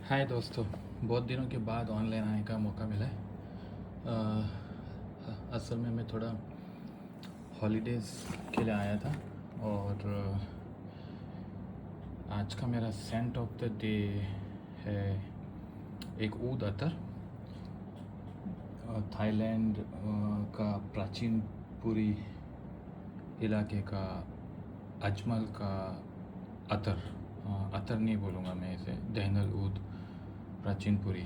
हाय दोस्तों, बहुत दिनों के बाद ऑनलाइन आने का मौका मिला है। असल में मैं थोड़ा हॉलीडेज़ के लिए आया था और आज का मेरा सेंट ऑफ द डे है एक ऊद अतर। थाईलैंड का प्राचीन पुरी इलाके का अजमल का अतर। अतर नहीं बोलूँगा मैं इसे, दहनल ऊद प्राचीनपुरी,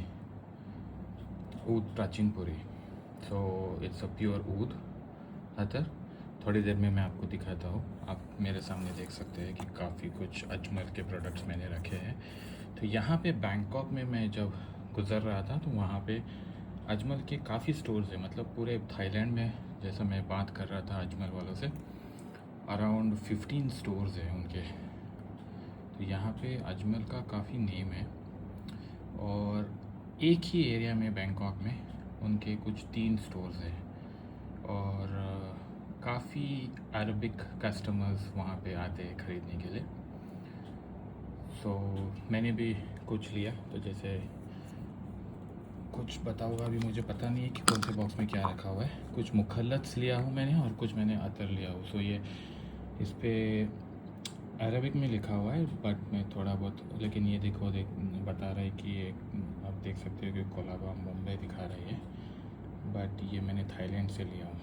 ऊद प्राचीनपुरी। सो इट्स अ प्योर ऊद अतर। थोड़ी देर में मैं आपको दिखाता हूँ। आप मेरे सामने देख सकते हैं कि काफ़ी कुछ अजमल के प्रोडक्ट्स मैंने रखे हैं। तो यहाँ पे बैंकॉक में मैं जब गुज़र रहा था तो वहाँ पे अजमल के काफ़ी स्टोर्स हैं। मतलब पूरे थाईलैंड में, जैसा मैं बात कर रहा था अजमल वालों से, अराउंड 15 स्टोर्स हैं उनके। तो यहाँ पे अजमल का काफ़ी नेम है और एक ही एरिया में बैंकॉक में उनके कुछ 3 स्टोर्स हैं और काफ़ी अरबिक कस्टमर्स वहाँ पे आते हैं ख़रीदने के लिए। सो मैंने भी कुछ लिया। तो जैसे कुछ बताऊँगा, अभी मुझे पता नहीं है कि कौन से बॉक्स में क्या रखा हुआ है। कुछ मुखल्लत लिया हूँ मैंने और कुछ मैंने अतर लिया हूँ। सो ये इस पर अरबिक में लिखा हुआ है, बट मैं थोड़ा बहुत, लेकिन ये देखो बता रहा है कि ये आप देख सकते हो कि कोलाबा मुंबई दिखा रही है, बट ये मैंने थाईलैंड से लिया हूँ।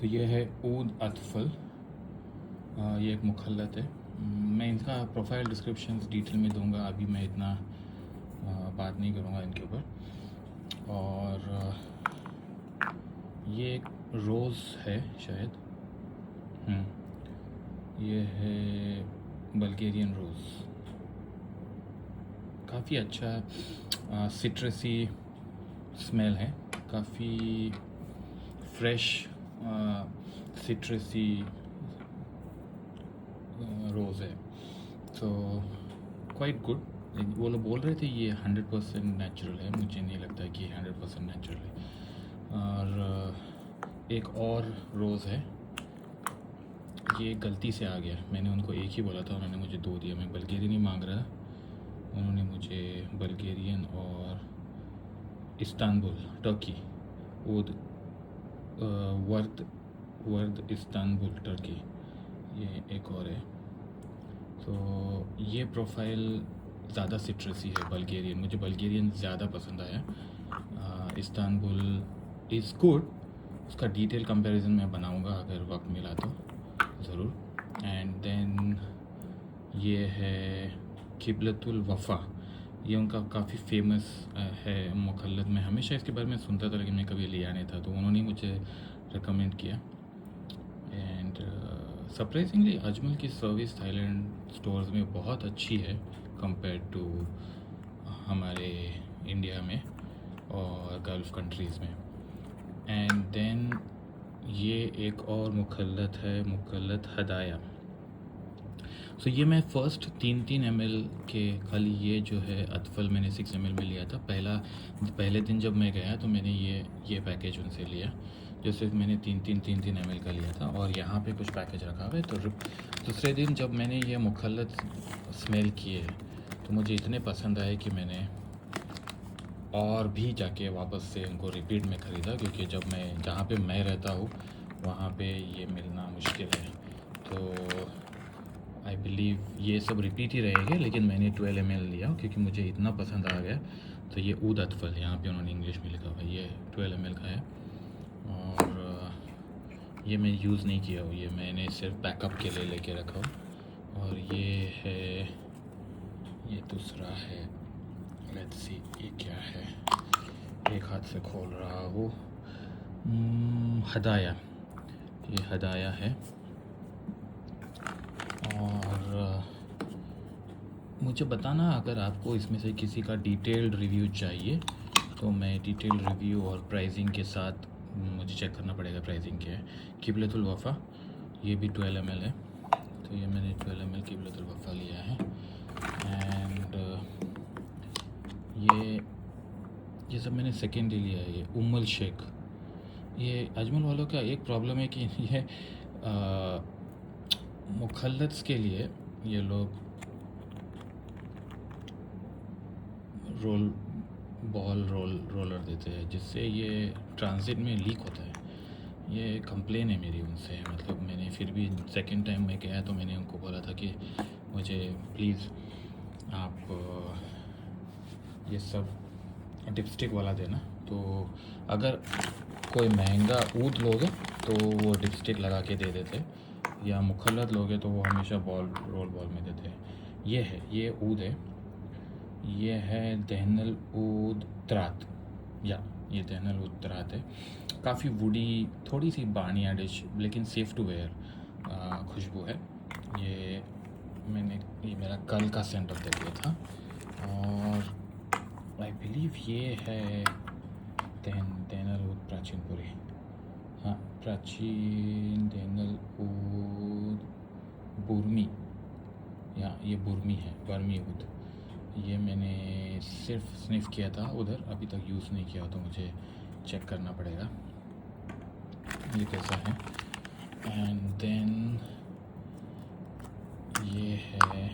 तो ये है ऊद अतफल। ये एक मुखल्लत है। मैं इनका प्रोफाइल डिस्क्रिप्शन डिटेल में दूंगा, अभी मैं इतना बात नहीं करूँगा इनके ऊपर। और ये एक रोज़ है शायद, ये है बल्गेरियन रोज़। काफ़ी अच्छा सिट्रसी स्मेल है, काफ़ी फ्रेश सिट्रसी रोज़ है। तो क्वाइट गुड। वो लोग बोल रहे थे ये 100% नेचुरल है, मुझे नहीं लगता कि 100% नेचुरल है। और एक और रोज़ है, ये गलती से आ गया, मैंने उनको एक ही बोला था, उन्होंने मुझे 2 दिया। मैं बल्गेरियन ही मांग रहा था, उन्होंने मुझे बल्गेरियन और इस्तांबुल टर्की ऊद वर्द इस्तांबुल टर्की, ये एक और है। तो ये प्रोफाइल ज़्यादा सिट्रसी है बल्गेरियन, मुझे बल्गेरियन ज़्यादा पसंद आया। इस्तांबुल इज़ गुड, उसका डिटेल कंपैरिजन मैं बनाऊंगा अगर वक्त मिला तो ज़रूर। एंड देन ये है किबलतुल वफ़ा। ये उनका काफ़ी फेमस है मुखल्लत। में हमेशा इसके बारे में सुनता था लेकिन मैं कभी लिया नहीं था, तो उन्होंने मुझे रिकमेंड किया। एंड सरप्राइजिंगली अजमल की सर्विस थाईलैंड स्टोर्स में बहुत अच्छी है कंपेयर टू हमारे इंडिया में और गल्फ़ कंट्रीज़ में। एंड देन ये एक और मुखल्लत है, मुखल्लत हदाया। सो ये मैं फ़र्स्ट 3 ml के, खाली ये जो है अतफल मैंने 6 ml में लिया था। पहले दिन जब मैं गया तो मैंने ये पैकेज उनसे लिया, जो सिर्फ मैंने 3 ml का लिया था। और यहाँ पे कुछ पैकेज रखा हुआ है। तो दूसरे दिन जब मैंने ये मुखल्लत स्मेल किए तो मुझे इतने पसंद आए कि मैंने और भी जाके वापस से इनको रिपीट में ख़रीदा, क्योंकि जब मैं जहाँ पे मैं रहता हूँ वहाँ पे ये मिलना मुश्किल है। तो आई बिलीव ये सब रिपीट ही रहेंगे, लेकिन मैंने 12 ml लिया क्योंकि मुझे इतना पसंद आ गया। तो ये ऊद अतफल, यहाँ पे उन्होंने इंग्लिश में लिखा हुआ है, ये 12 ml का है। और ये मैं यूज़ नहीं किया हूँ, ये मैंने सिर्फ बैकअप के लिए लेके रखा हूँ। और ये है, ये दूसरा है, लेट्स सी ये क्या है, एक हाथ से खोल रहा हूँ। हदाया, ये हदाया है। और मुझे बताना अगर आपको इसमें से किसी का डिटेल्ड रिव्यू चाहिए, तो मैं डिटेल्ड रिव्यू और प्राइसिंग के साथ, मुझे चेक करना पड़ेगा प्राइसिंग क्या है। किबलतुल वफ़ा, ये भी 12 ml है, तो ये मैंने 12 ml किबलतुल वफ़ा लिया है। एंड ये सब मैंने सेकेंडली लिया है। ये उम्मल शेख, ये अजमल वालों का एक प्रॉब्लम है कि ये मुखल्लत्स के लिए ये लोग रोल रोलर देते हैं, जिससे ये ट्रांजिट में लीक होता है। ये कंप्लेन है मेरी उनसे, मतलब मैंने फिर भी सेकंड टाइम मैं गया तो मैंने उनको बोला था कि मुझे प्लीज़ आप ये सब डिपस्टिक वाला देना। तो अगर कोई महंगा ऊद लोगे तो वो डिपस्टिक लगा के दे देते, या मुखल्लत लोगे तो वो हमेशा रोल बॉल में देते हैं। ये है, ये ऊद है, ये है दहनल ऊद त्रात, या ये दहनल ऊद त्रात है। काफ़ी वुडी, थोड़ी सी बानिया डिश, लेकिन सेफ़ टू वेयर खुशबू है। ये मेरा कल का सेंट ऑफ द डे था, और आई बिलीव ये है दहनल ऊद प्राचीनपुरी। हाँ, प्राचीन दहनल ऊद बुर्मी, या ये बुर्मी है, बर्मी ऊद। ये मैंने सिर्फ स्निफ किया था उधर, अभी तक यूज़ नहीं किया, तो मुझे चेक करना पड़ेगा ये कैसा है। एंड देन ये है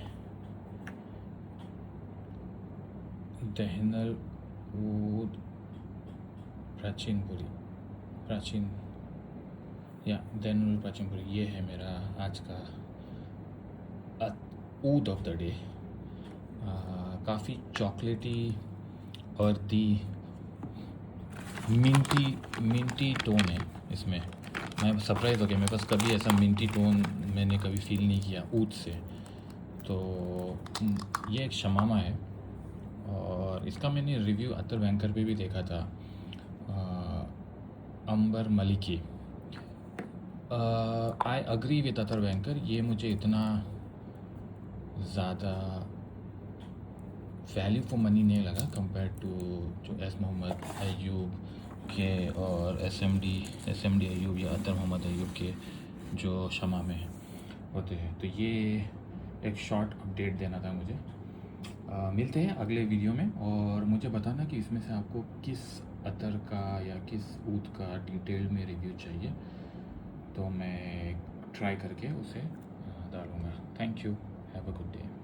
दहनल ऊद प्राचीनपुरी, दहनल ऊद प्राचीनपुरी। ये है मेरा आज का ऊद ऑफ द डे। काफ़ी चॉकलेटी, अर्दी, मिंटी टोन है इसमें। मैं सरप्राइज़ हो गया, मेरे पास कभी ऐसा मिंटी टोन मैंने कभी फील नहीं किया ऊद से। तो ये एक शमामा है, और इसका मैंने रिव्यू अतर बैंकर पे भी देखा था, Ambar Maliki. I agree with other banker, ये मुझे इतना ज़्यादा वैल्यू फॉर मनी नहीं लगा कंपेयर टू जो एस मोहम्मद अयूब के और एस एम डी अयूब या अतर मोहम्मद अयूब के जो शमा में होते हैं। तो ये एक शॉर्ट अपडेट देना था मुझे। मिलते हैं अगले वीडियो में, और मुझे बताना कि इसमें से आपको किस अतर का या किस ऊद का डिटेल में रिव्यू चाहिए, तो मैं ट्राई करके उसे डालूँगा। Thank you, have a good day.